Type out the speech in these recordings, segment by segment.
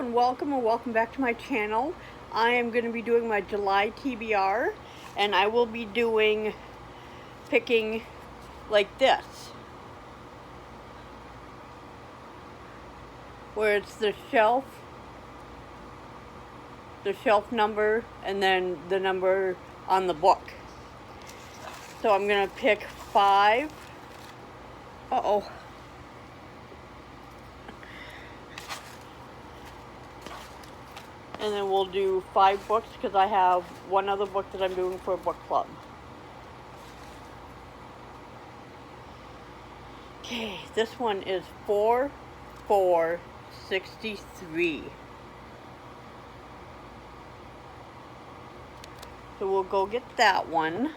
and welcome back to my channel. I am going to be doing my July TBR, and I will be picking like this, where it's the shelf number and then the number on the book. So I'm going to pick 5. And then we'll do 5 books because I have one other book that I'm doing for a book club. Okay, this one is 4463. So we'll go get that one.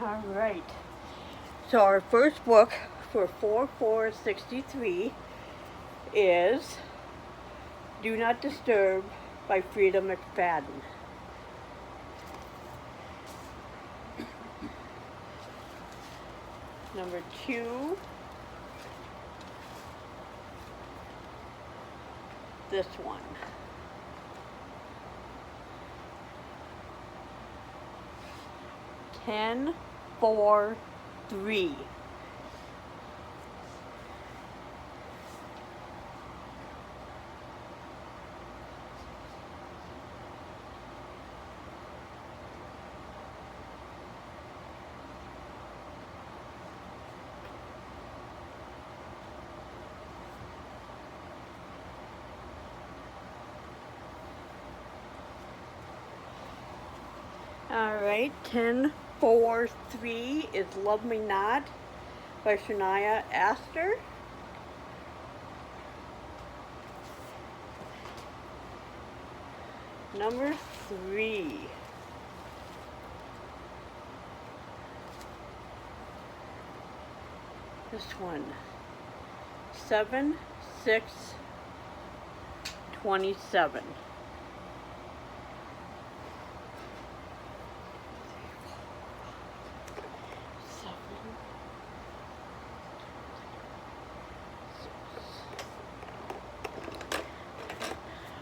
All right. So our first book for 4463 is Do Not Disturb by Frida McFadden. Number 2, this one. Ten, 4, 3. All right, 10, 4, 3 is Love Me Not by Shania Astor. Number 3. This one. 7, 6, 27.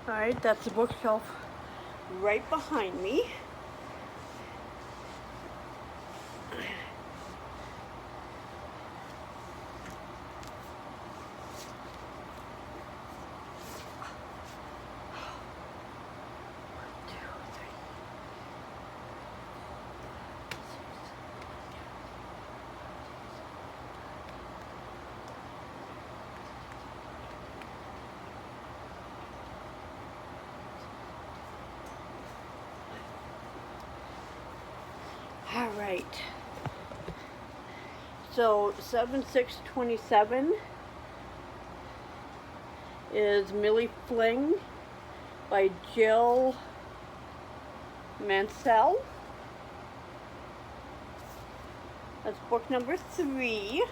Alright, that's the bookshelf right behind me. All right. So 7, 6, 27 is Millie Fling by Jill Mansell. That's book number 3.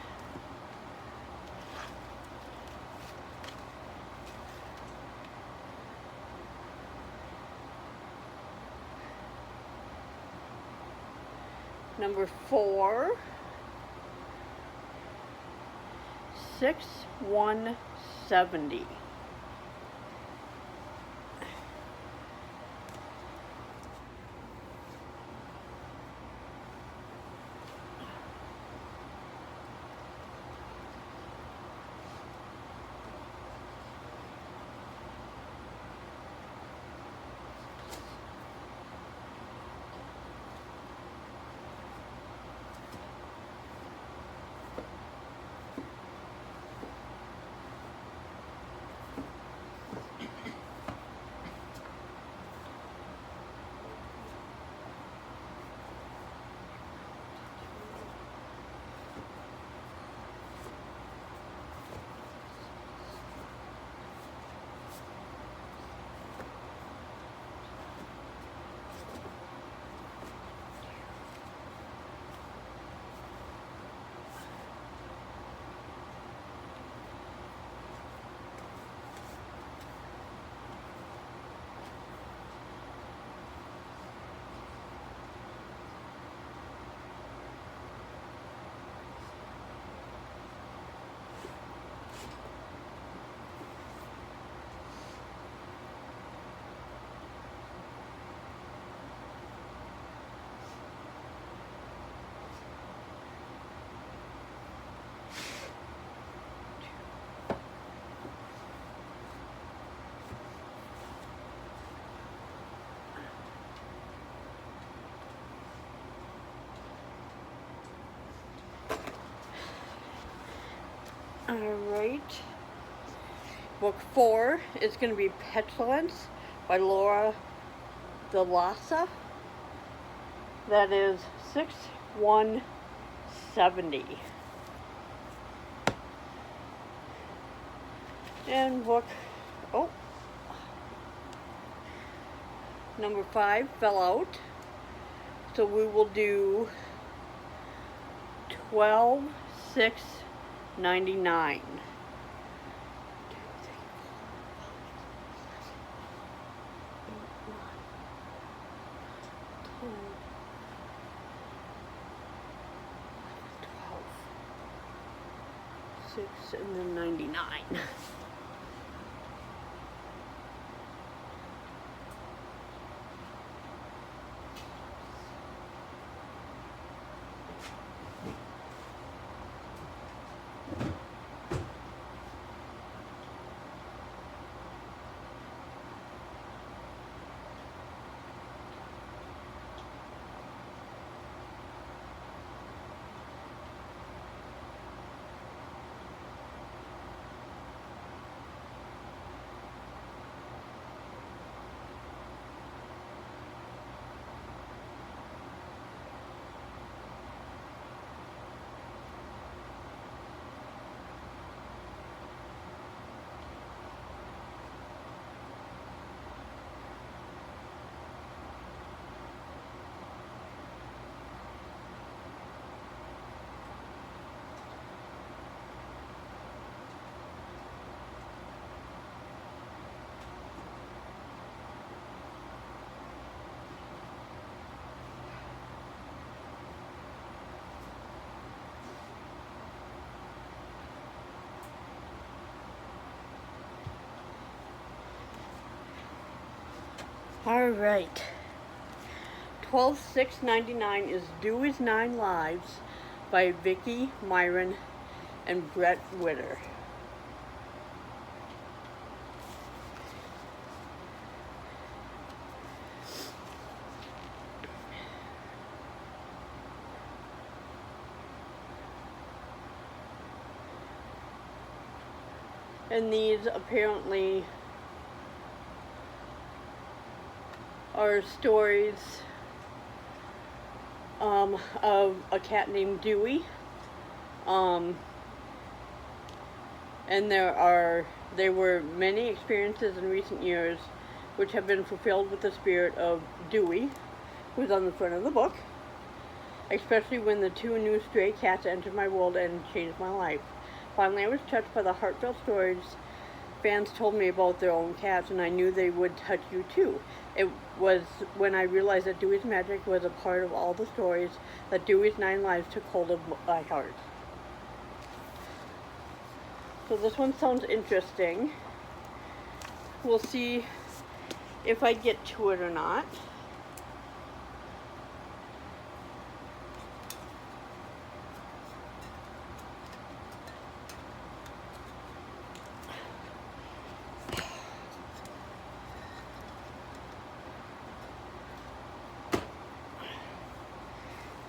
Number 4, 6, 1, 70. Alright. Book 4 is going to be Petulance by Laura Delassa. That is 6170. And book, number 5 fell out. So we will do 12,699. And then 99. Alright. 12,699 is Dewey's 9 Lives by Vicki Myron and Brett Witter. And these apparently are stories of a cat named Dewey. And there were many experiences in recent years which have been fulfilled with the spirit of Dewey, who's on the front of the book, especially when the 2 new stray cats entered my world and changed my life. Finally, I was touched by the heartfelt stories fans told me about their own cats, and I knew they would touch you too. It was when I realized that Dewey's magic was a part of all the stories that Dewey's 9 Lives took hold of my heart. So this one sounds interesting. We'll see if I get to it or not.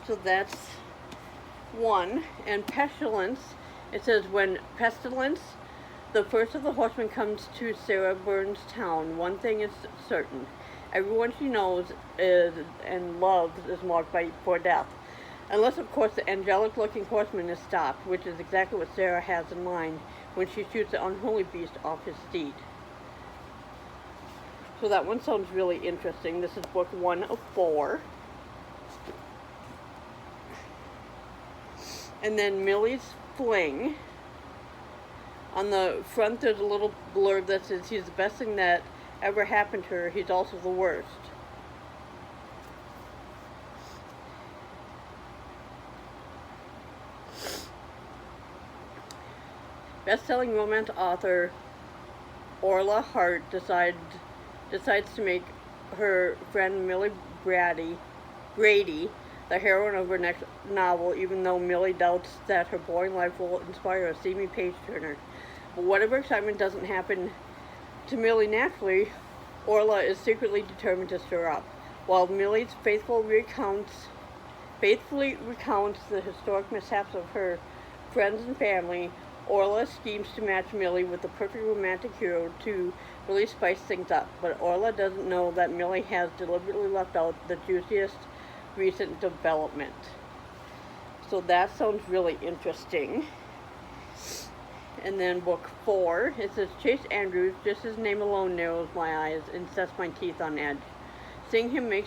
So that's 1. And Pestilence, it says, when Pestilence, the first of the horsemen, comes to Sarah Burns' town, one thing is certain. Everyone she knows and loves is marked for death. Unless, of course, the angelic-looking horseman is stopped, which is exactly what Sarah has in mind when she shoots the unholy beast off his steed. So that one sounds really interesting. This is book 1 of 4. And then Millie's Fling. On the front there's a little blurb that says he's the best thing that ever happened to her. He's also the worst. Best-selling romance author Orla Hart decides to make her friend Millie Brady the heroine of her next novel, even though Millie doubts that her boring life will inspire a seamy page-turner. But whatever excitement doesn't happen to Millie naturally, Orla is secretly determined to stir up. While Millie faithfully recounts the historic mishaps of her friends and family, Orla schemes to match Millie with the perfect romantic hero to really spice things up, but Orla doesn't know that Millie has deliberately left out the juiciest recent development. So that sounds really interesting. And then book 4, it says, Chase Andrews, just his name alone narrows my eyes and sets my teeth on edge. Seeing him make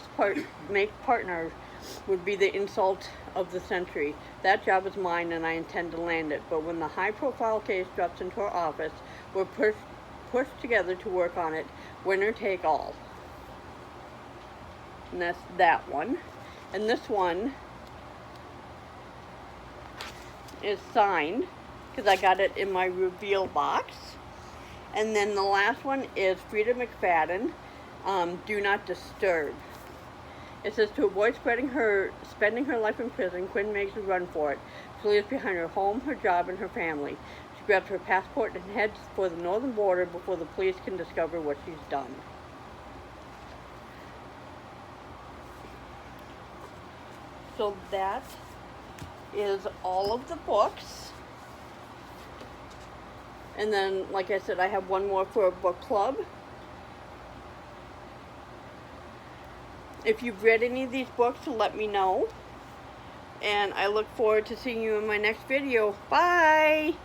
partner would be the insult of the century. That job is mine and I intend to land it, but when the high-profile case drops into our office, we're pushed together to work on it, winner take all. And that's that one. And this one is signed, because I got it in my reveal box. And then the last one is Frida McFadden, Do Not Disturb. It says, to avoid spending her life in prison, Quinn makes a run for it. She leaves behind her home, her job, and her family. She grabs her passport and heads for the northern border before the police can discover what she's done. So that is all of the books. And then, like I said, I have one more for a book club. If you've read any of these books, let me know. And I look forward to seeing you in my next video. Bye!